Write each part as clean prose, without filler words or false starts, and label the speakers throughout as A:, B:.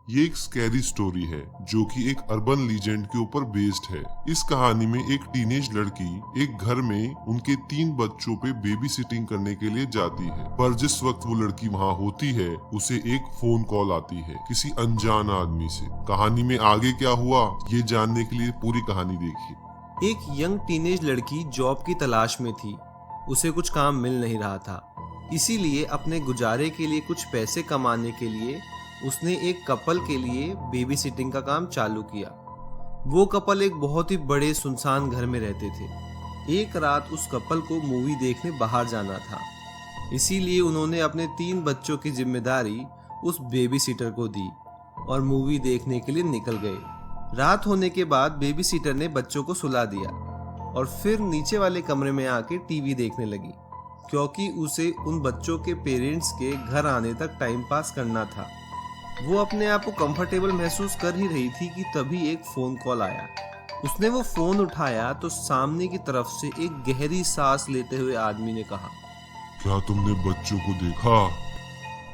A: ये एक scary story है जो कि एक अर्बन लीजेंड के ऊपर बेस्ड है। इस कहानी में एक टीनेज लड़की एक घर में उनके 3 बच्चों पे बेबी सिटिंग करने के लिए जाती है, पर जिस वक्त वो लड़की वहाँ होती है उसे एक फोन कॉल आती है किसी अनजान आदमी से। कहानी में आगे क्या हुआ ये जानने के लिए पूरी कहानी देखिए।
B: एक यंग टीनेज लड़की जॉब की तलाश में थी। उसे कुछ काम मिल नहीं रहा था, इसीलिए अपने गुजारे के लिए कुछ पैसे कमाने के लिए उसने एक कपल के लिए बेबी सिटिंग का काम चालू किया। वो कपल एक बहुत ही बड़े सुनसान घर में रहते थे। एक रात उस कपल को मूवी देखने बाहर जाना था, इसीलिए उन्होंने अपने 3 बच्चों की जिम्मेदारी उस बेबी सिटर को दी और मूवी देखने के लिए निकल गए। रात होने के बाद बेबी सिटर ने बच्चों को सुला दिया और फिर नीचे वाले कमरे में आके टीवी देखने लगी, क्योंकि उसे उन बच्चों के पेरेंट्स के घर आने तक टाइम पास करना था। वो अपने आप को कंफर्टेबल महसूस कर ही रही थी कि तभी एक फोन कॉल आया। उसने वो फोन उठाया तो सामने की तरफ से एक गहरी सांस लेते हुए आदमी ने कहा,
A: क्या तुमने बच्चों को देखा?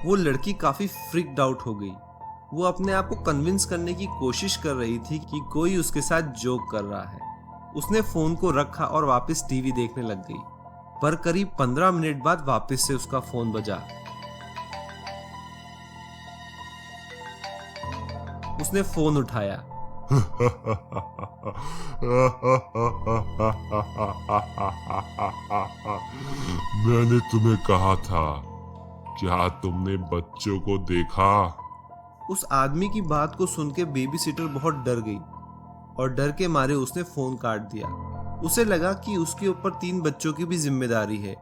B: वो लड़की काफी फ्रिक्ड आउट हो गई। वो अपने आप को कन्विंस करने की कोशिश कर रही थी कि कोई उसके साथ जोक कर रहा है। उसने फोन को रखा और वापस टीवी देखने लग गई, पर करीब 15 मिनट बाद वापस से उसका फोन बजा। उसने फोन उठाया।
A: मैंने तुम्हें कहा था, क्या तुमने बच्चों को देखा?
B: उस आदमी की बात को सुन के बेबी सिटर बहुत डर गई और डर के मारे उसने फोन काट दिया। उसे लगा कि उसके ऊपर 3 बच्चों की भी जिम्मेदारी है,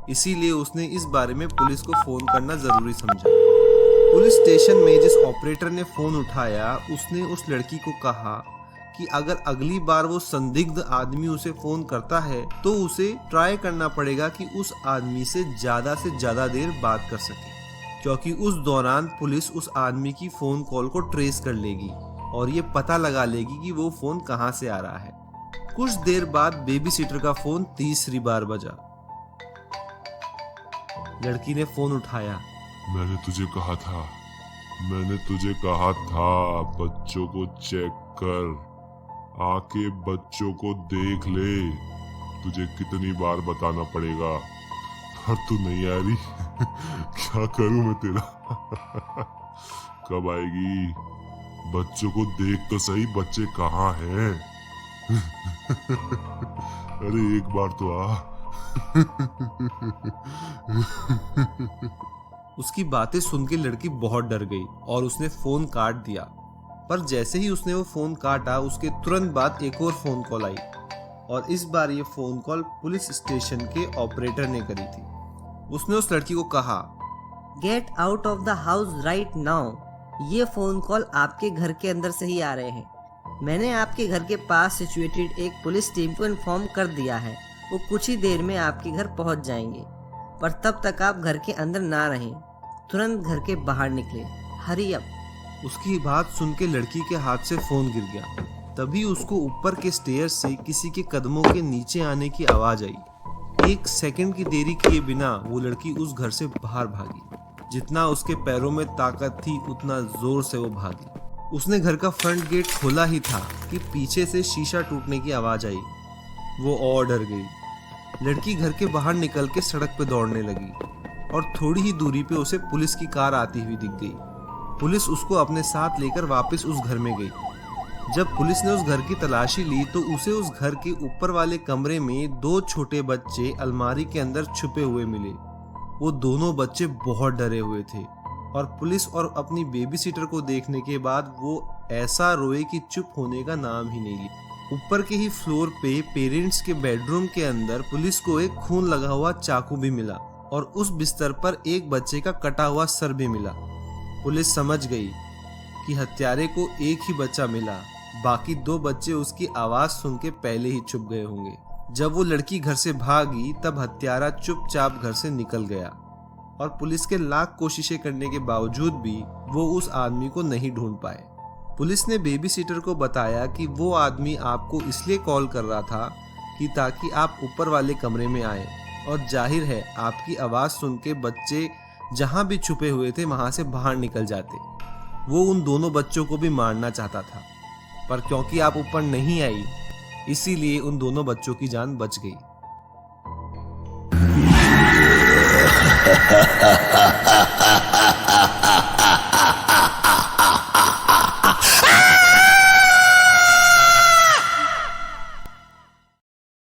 B: इसीलिए उसने इस बारे में पुलिस को फोन करना जरूरी समझा। पुलिस स्टेशन में जिस ऑपरेटर ने फोन उठाया उसने उस लड़की को कहा कि अगर अगली बार वो संदिग्ध आदमी उसे फोन करता है तो उसे ट्राई करना पड़ेगा कि उस आदमी से ज्यादा देर बात कर सके, क्योंकि उस दौरान पुलिस उस आदमी की फोन कॉल को ट्रेस कर लेगी और ये पता लगा लेगी कि वो फोन कहाँ से आ रहा है। कुछ देर बाद बेबी सिटर का फोन तीसरी बार बजा। लड़की ने फोन उठाया।
A: मैंने तुझे कहा था बच्चों को चेक कर, आके बच्चों को देख ले। तुझे कितनी बार बताना पड़ेगा, पर तू नहीं आ रही। क्या करूं मैं तेरा? कब आएगी? बच्चों को देख तो सही, बच्चे कहाँ हैं? अरे एक बार तो आ।
B: उसकी बातें सुन के लड़की बहुत डर गई और उसने फोन काट दिया। पर जैसे ही उसने वो फोन काटा उसके तुरंत बाद एक और फोन कॉल आई और इस बार ये फोन कॉल पुलिस स्टेशन के ऑपरेटर ने करी थी। उसने उस लड़की को कहा,
C: get out of the house right now. ये फोन कॉल आपके घर के अंदर से ही आ रहे हैं। मैंने आपके घर के पास सिचुएटेड एक पुलिस टीम को इन्फॉर्म कर दिया है। वो कुछ ही देर में आपके घर पहुंच जाएंगे, पर तब तक आप घर के अंदर ना रहें। तुरंत घर के बाहर निकले। Hurry up.
B: उसकी बात सुन के लड़की के हाथ से फोन गिर गया। तभी उसको ऊपर के स्टेयर से किसी के कदमों के नीचे आने की आवाज आई। 1 सेकंड की देरी किए बिना वो लड़की उस घर से बाहर भागी। जितना उसके पैरों में ताकत थी उतना जोर से वो भागी। उसने घर का फ्रंट गेट खोला ही था कि पीछे से शीशा टूटने की आवाज आई। वो और डर गई। लड़की घर के बाहर निकल के सड़क पे दौड़ने लगी और थोड़ी ही दूरी पे उसे पुलिस की कार आती हुई दिख गई। पुलिस उसको अपने साथ लेकर वापस उस घर में गई। जब पुलिस ने उस घर की तलाशी ली तो उसे उस घर के ऊपर वाले कमरे में 2 छोटे बच्चे अलमारी के अंदर छुपे हुए मिले। वो दोनों बच्चे बहुत डरे हुए थे और पुलिस और अपनी बेबी सिटर को देखने के बाद वो ऐसा रोए कि चुप होने का नाम ही नहीं लिया। ऊपर के ही फ्लोर पे पेरेंट्स के बेडरूम के अंदर पुलिस को एक खून लगा हुआ चाकू भी मिला और उस बिस्तर पर एक बच्चे का कटा हुआ सर भी मिला। पुलिस समझ गई कि हत्यारे को एक ही बच्चा मिला, बाकी 2 बच्चे उसकी आवाज सुन के पहले ही छुप गए होंगे। जब वो लड़की घर से भागी तब हत्यारा चुपचाप घर से निकल गया और पुलिस के लाख कोशिशें करने के बावजूद भी वो उस आदमी को नहीं ढूंढ पाए। पुलिस ने बेबी सिटर को बताया कि वो आदमी आपको इसलिए कॉल कर रहा था कि ताकि आप ऊपर वाले कमरे में आए, और जाहिर है आपकी आवाज़ सुन के बच्चे जहां भी छुपे हुए थे वहां से बाहर निकल जाते। वो उन दोनों बच्चों को भी मारना चाहता था, पर क्योंकि आप ऊपर नहीं आई इसीलिए उन दोनों बच्चों की जान बच गई।